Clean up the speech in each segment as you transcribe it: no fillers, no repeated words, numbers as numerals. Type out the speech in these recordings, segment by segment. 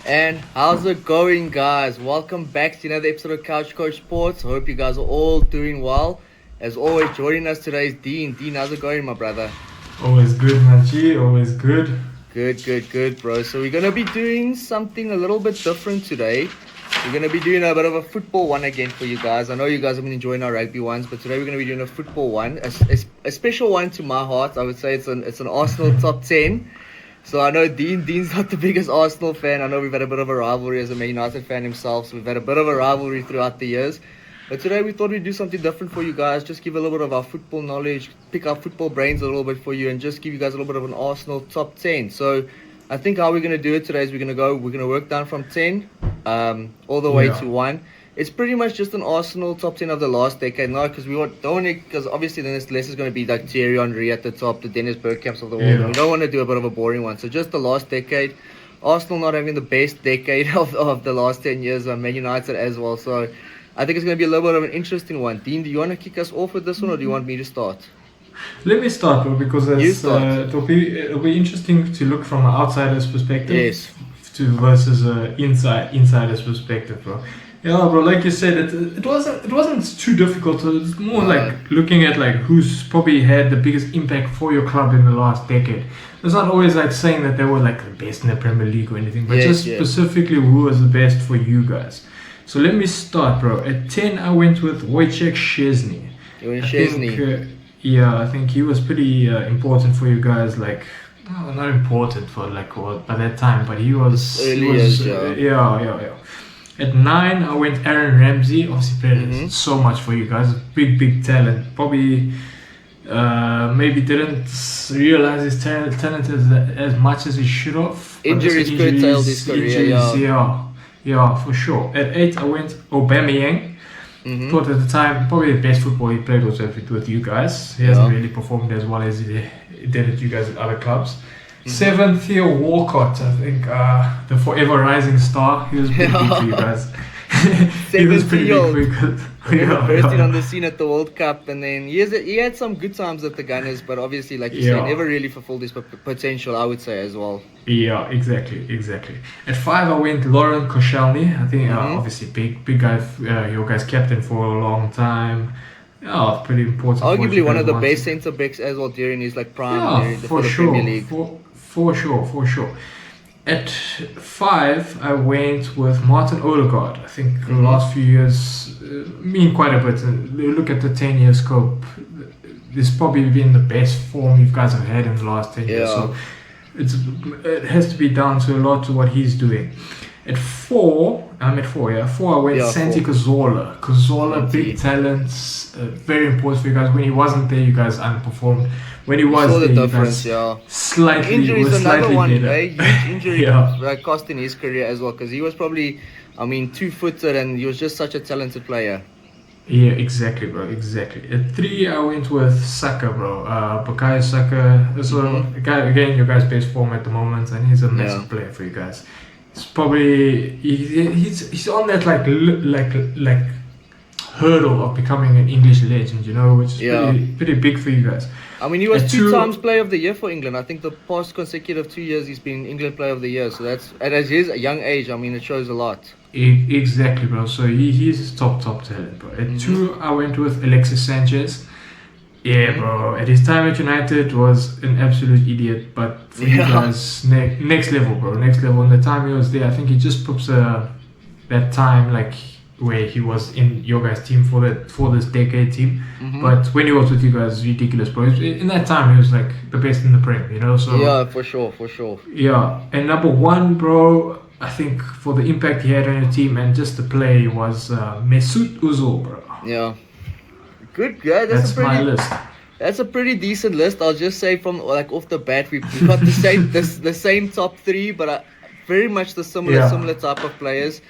And how's it going, guys? Welcome back to another episode of Couch Coach Sports. Hope you guys are all doing well. As always, joining us today is Dean. Dean, how's it going, my brother? Always good, man. G. Always good. Good, bro. So we're going to be doing something a little bit different today. We're going to be doing a bit of a football one again for you guys. I know you guys have been enjoying our rugby ones, but today we're going to be doing a football one. A special one to my heart. I would say it's an Arsenal top 10. So I know Dean's not the biggest Arsenal fan. I know we've had a bit of a rivalry as a Man United fan himself. So we've had a bit of a rivalry throughout the years. But today we thought we'd do something different for you guys. Just give a little bit of our football knowledge, pick our football brains a little bit for you, and just give you guys a little bit of an Arsenal top 10. So I think how we're going to do it today is we're going to work down from 10 all the way to 1. It's pretty much just an Arsenal top 10 of the last decade now, because because obviously then this list is going to be like Thierry Henry at the top, the Dennis Bergkamps of the world. And we don't want to do a bit of a boring one. So just the last decade. Arsenal not having the best decade of the last 10 years, and Man United as well. So I think it's going to be a little bit of an interesting one. Dean, do you want to kick us off with this one, or do you want me to start? Let me start, bro, because it'll be interesting to look from an outsider's perspective, versus insider's perspective, bro. Yeah, bro. Like you said, it wasn't too difficult. It's more like looking at like who's probably had the biggest impact for your club in the last decade. It's not always like saying that they were like the best in the Premier League or anything, but specifically who was the best for you guys. So let me start, bro. At 10, I went with Wojciech Szczesny. I think he was pretty important for you guys. Like, not important for by that time, but he was. At 9, I went Aaron Ramsey. Obviously played so much for you guys. Big talent. Probably maybe didn't realize his talent as much as he should have. Injuries curtailed his career. Yeah, for sure. At 8, I went Aubameyang. Thought at the time probably the best football he played was with you guys. He hasn't really performed as well as he did at you guys at other clubs. 7, Theo Walcott, I think the forever rising star. He was pretty big for you guys. He was pretty big for you guys. Bursting on the scene at the World Cup, and then he had some good times at the Gunners, but obviously, like you said, never really fulfilled his potential, I would say, as well. Yeah, exactly. At 5, I went Lauren Koscielny. I think obviously big guy, your guys' captain for a long time. Yeah, pretty important. Arguably one of the best centre backs as well during his prime for the Premier League. For sure. At 5, I went with Martin Odegaard. I think the last few years mean quite a bit. Look at the 10-year scope. This probably been the best form you guys have had in the last 10 years. So it has to be down to a lot to what he's doing. At 4, I went Santi Cazorla. Cazorla, big talents, very important for you guys. When he wasn't there, you guys underperformed. When he was there, you guys slightly injuries, another one, better. Huge injury costing his career as well, because he was probably, 2-footed, and he was just such a talented player. Yeah, exactly, bro. Exactly. At 3, I went with Saka, bro. Bukayo Saka. So again, your guys' best form at the moment, and he's a massive player for you guys. It's probably he's on that like hurdle of becoming an English legend, which is pretty big for you guys. He was 2 times Player of the Year for England. I think the past consecutive 2 years he's been England Player of the Year. So that's at his young age. It shows a lot. Exactly, bro. So he's top talent, bro. At 2, I went with Alexis Sanchez. Yeah, bro. At his time at United was an absolute idiot, but for you guys, next level, bro. Next level. And the time he was there, I think he just puts that time where he was in your guys' team for this decade team. But when he was with you guys, ridiculous, bro. In that time, he was like the best in the Prem, So yeah, for sure. Yeah, and number 1, bro. I think for the impact he had on your team and just the play was Mesut Ozil, bro. Yeah. Good guy. That's my list. That's a pretty decent list. I'll just say from off the bat, we've got the same top 3, but very much the similar type of players.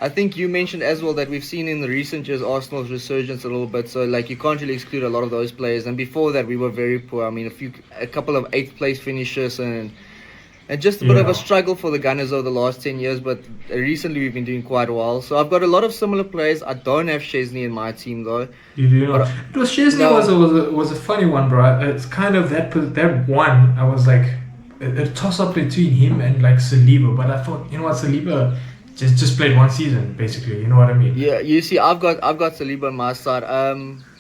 I think you mentioned as well that we've seen in the recent years Arsenal's resurgence a little bit. So you can't really exclude a lot of those players. And before that, we were very poor. A couple of 8th place finishes and just a bit of a struggle for the Gunners over the last 10 years, but recently we've been doing quite well. So I've got a lot of similar players. I don't have Szczesny in my team though. You do not? Szczesny was a funny one, bro. It's kind of that one. I was like, a toss up between him and like Saliba. But I thought, you know what, Saliba just played one season basically. You know what I mean? Yeah, you see, I've got Saliba on my side.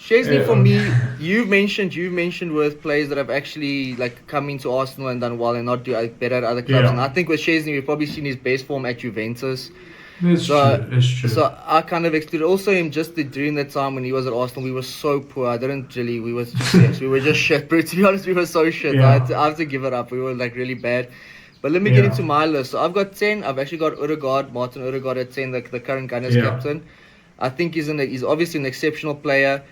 Chesney for Um, me, you've mentioned with players that have actually like come into Arsenal and done well and not do better at other clubs. And yeah, I think with Chesney, we've probably seen his best form at Juventus. it's So, true. It's true. so I kind of excluded also him just during that time when he was at Arsenal. We were so poor. I didn't really. We was just yes, we were just shit. But to be honest, we were so shit. Yeah, I have to give it up. We were like really bad. But let me get yeah, into my list. So I've got 10. I've actually got Odegaard, Martin Odegaard at 10, the current Gunners yeah. captain. I think he's obviously an exceptional player.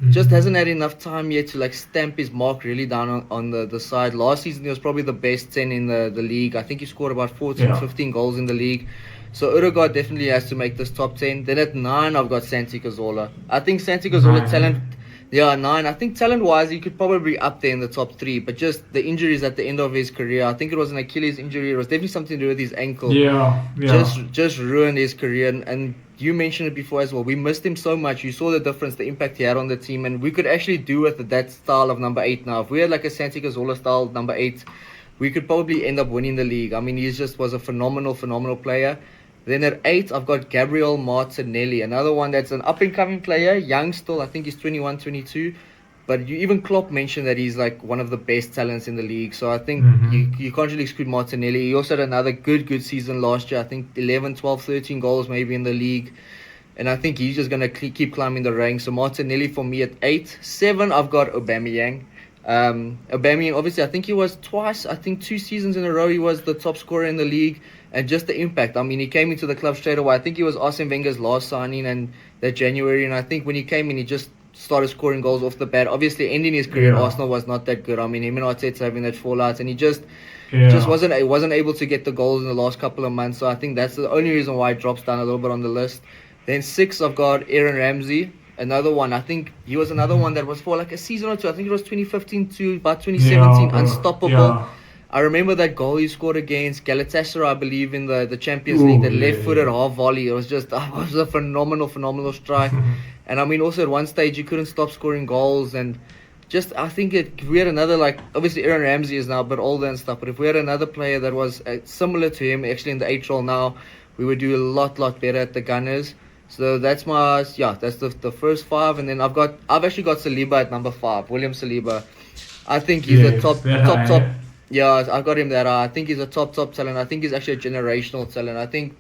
Just Hmm. hasn't had enough time yet to like stamp his mark really down on the side. Last season he was probably the best 10 in the league. I think he scored about 14, Yeah. 15 goals in the league. So Odegaard definitely has to make this top 10. Then at 9 I've got Santi Cazorla. I think Santi Cazorla talent, Nine. yeah, 9. I think talent wise he could probably be up there in the top 3. But just the injuries at the end of his career, I think it was an Achilles injury. It was definitely something to do with his ankle. Yeah, yeah, Just ruined his career. And you mentioned it before as well. We missed him so much. You saw the difference, the impact he had on the team, and we could actually do with that style of number 8 now. If we had like a Santi Cazorla style number 8, we could probably end up winning the league. I mean, he just was a phenomenal player. Then at 8, I've got Gabriel Martinelli, another one that's an up and coming player, young still. I think he's 21, 22. But even Klopp mentioned that he's like one of the best talents in the league. So I think hmm, you can't really exclude Martinelli. He also had another good season last year. I think 11, 12, 13 goals maybe in the league. And I think he's just going to keep climbing the ranks. So Martinelli for me at 8. 7, I've got Aubameyang. Aubameyang, obviously, I think he was twice, I think 2 seasons in a row, he was the top scorer in the league. And just the impact. I mean, he came into the club straight away. I think he was Arsene Wenger's last signing and that January. And I think when he came in, he just started scoring goals off the bat. Obviously, ending his career at yeah, Arsenal was not that good. I mean, him and Arteta having that fallout, and he just yeah. wasn't able to get the goals in the last couple of months. So I think that's the only reason why it drops down a little bit on the list. Then 6, I've got Aaron Ramsey, another one. I think he was another one that was for like a season or two. I think it was 2015 to about 2017, Yeah, unstoppable. yeah. I remember that goal he scored against Galatasaray, I believe, in the Champions League, Oh, that yeah, left-footed half volley. It was just it was a phenomenal strike. yeah. And I mean, also at one stage, he couldn't stop scoring goals. And just, I think if we had another, like, obviously Aaron Ramsey is now a bit older and stuff, but if we had another player that was similar to him, actually in the 8 role now, we would do a lot better at the Gunners. So that's that's the first 5. And then I've actually got Saliba at number 5, William Saliba. I think he's a Yes, that top. high. Yeah, I got him there. I think he's a top talent. I think he's actually a generational talent. I think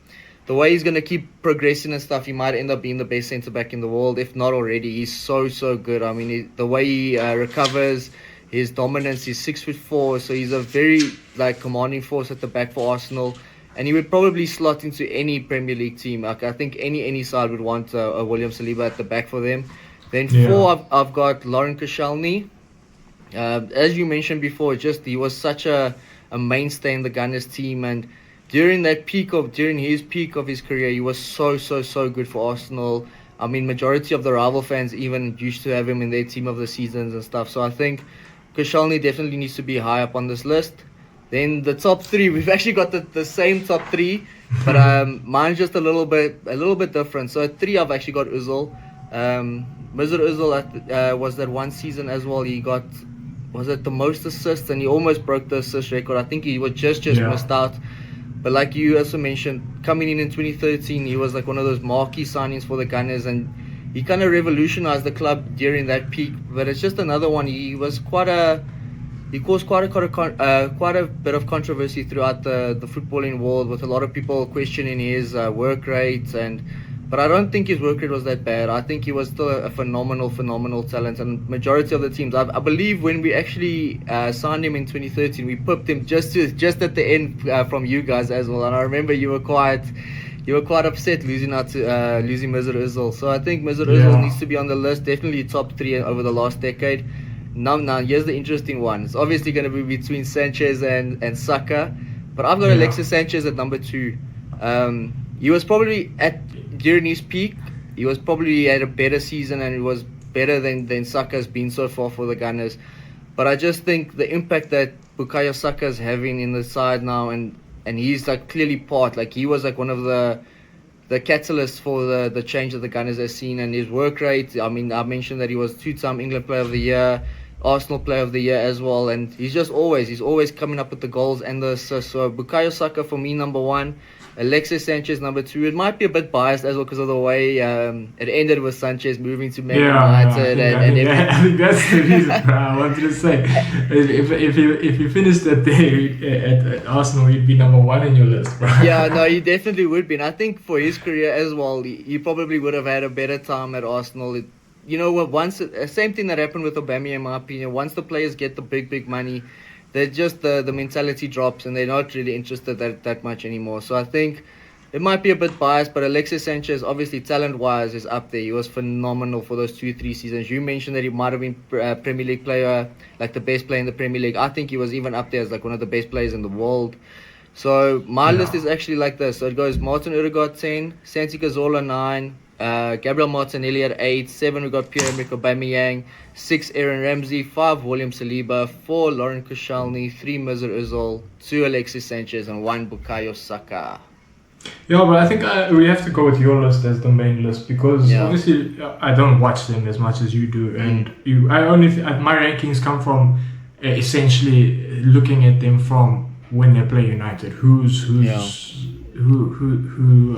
the way he's gonna keep progressing and stuff, he might end up being the best centre back in the world, if not already. He's so good. I mean, the way he recovers, his dominance. He's 6'4", so he's a very like commanding force at the back for Arsenal. And he would probably slot into any Premier League team. Like I think any side would want a William Saliba at the back for them. Then 4, Yeah, I've got Lauren Koscielny. As you mentioned before, just he was such a mainstay in the Gunners team, and during his peak of his career, he was so good for Arsenal. I mean, majority of the rival fans even used to have him in their team of the seasons and stuff. So I think Koscielny definitely needs to be high up on this list. Then the top 3, we've actually got the same top 3, but mine's just a little bit different. So at 3, I've actually got Özil. Mesut Ozil was that one season as well. He got, was it the most assists, and he almost broke the assist record. I think he was just yeah, missed out. But like you also mentioned, coming in 2013, he was like one of those marquee signings for the Gunners, and he kind of revolutionized the club during that peak. But it's just another one. He caused quite a bit of controversy throughout the footballing world, with a lot of people questioning his work rate. But I don't think his work rate was that bad. I think he was still a phenomenal talent. And majority of the teams, I believe, when we actually signed him in 2013, we pipped him just at the end from you guys as well. And I remember you were quite upset losing Mesut Ozil. So I think Mesut Ozil yeah, needs to be on the list, definitely top 3 over the last decade. Now here's the interesting one. It's obviously going to be between Sanchez and Saka, but I've got yeah, Alexis Sanchez at number 2. He was probably during his peak, he was probably had a better season, and it was better than Saka's been so far for the Gunners. But I just think the impact that Bukayo Saka is having in the side now, and he's like clearly part, like he was like one of the catalysts for the change that the Gunners have seen, and his work rate. I mean, I mentioned that he was 2-time England Player of the Year. Arsenal Player of the Year as well, and he's always coming up with the goals and the assists. So Bukayo Saka for me number 1, Alexis Sanchez number 2. It might be a bit biased as well because of the way it ended with Sanchez moving to Man United I think that's the reason. Bro. I wanted to say if you finished that day at Arsenal, he'd be number 1 in your list, bro. Yeah, no, he definitely would be. And I think for his career as well, he probably would have had a better time at Arsenal. You know what? Same thing that happened with Aubameyang, in my opinion. Once the players get the big money, they're just the mentality drops and they're not really interested that much anymore. So I think it might be a bit biased, but Alexis Sanchez, obviously talent-wise, is up there. He was phenomenal for those 2-3 seasons. You mentioned that he might have been Premier League player, like the best player in the Premier League. I think he was even up there as like one of the best players in the world. So my list is actually like this. So it goes Martin Odegaard 10, Santi Cazorla 9, Gabriel Martinelli at 8, 7 we got Pierre Emerick-Aubameyang, 6 Aaron Ramsey, 5 William Saliba, 4 Lauren Koscielny, 3 Mesut Ozil, 2 Alexis Sanchez, and 1 Bukayo Saka. Yeah, but I think we have to go with your list as the main list because obviously I don't watch them as much as you do, and my rankings come from essentially looking at them from when they play United. Who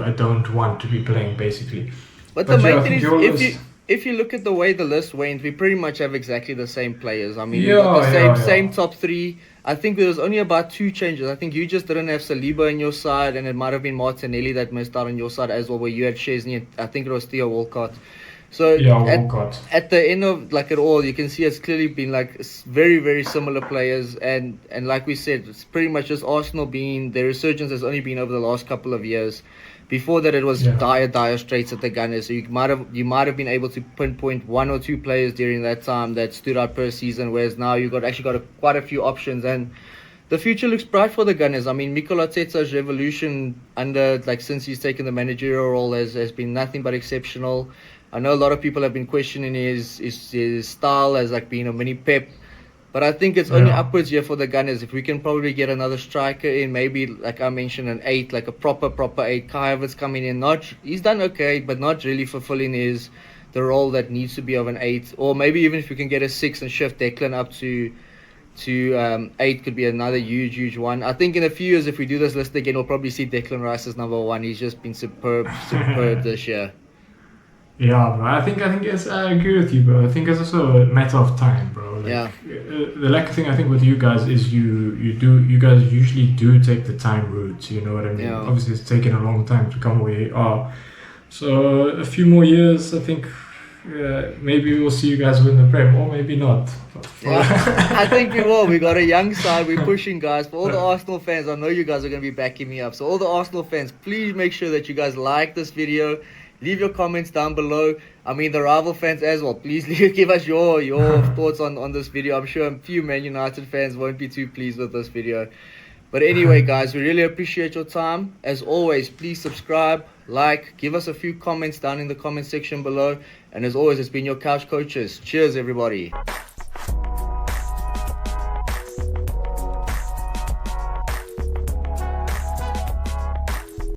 I don't want to be playing basically. But the main thing is, if you look at the way the list went, we pretty much have exactly the same players. I mean, we got the same top 3. I think there was only about 2 changes. I think you just didn't have Saliba on your side, and it might have been Martinelli that missed out on your side as well, where you had Chesney and I think it was Theo Walcott. So at the end of like it all, you can see it's clearly been like very, very similar players, and like we said, it's pretty much just Arsenal being their resurgence has only been over the last couple of years. Before that, it was dire straits at the Gunners. So you might have been able to pinpoint 1 or 2 players during that time that stood out per season, whereas now you've got quite a few options, and the future looks bright for the Gunners. I mean, Mikel Arteta's revolution since he's taken the managerial role has been nothing but exceptional. I know a lot of people have been questioning his style as like being a mini Pep, but I think it's only upwards here for the Gunners. If we can probably get another striker in, maybe like I mentioned, an 8, like a proper 8. Kai Havertz coming in, he's done okay, but not really fulfilling the role that needs to be of an 8. Or maybe even if we can get a 6 and shift Declan up to 8 could be another huge one. I think in a few years, if we do this list again, we'll probably see Declan Rice as number 1. He's just been superb this year. Yeah, bro. I think yes, I agree with you, bro. I think it's also a matter of time, bro. The lucky thing I think with you guys is you guys usually do take the time route. You know what I mean? Yeah. Obviously, it's taken a long time to come where you are. So a few more years, I think. Maybe we'll see you guys win the Prem, or maybe not. I think we will. We got a young side. We're pushing, guys. For all the Arsenal fans, I know you guys are going to be backing me up. So all the Arsenal fans, please make sure that you guys like this video. Leave your comments down below. I mean, the rival fans as well. Please give us your thoughts on this video. I'm sure a few Man United fans won't be too pleased with this video. But anyway, guys, we really appreciate your time. As always, please subscribe, give us a few comments down in the comment section below. And as always, it's been your Couch Coaches. Cheers, everybody.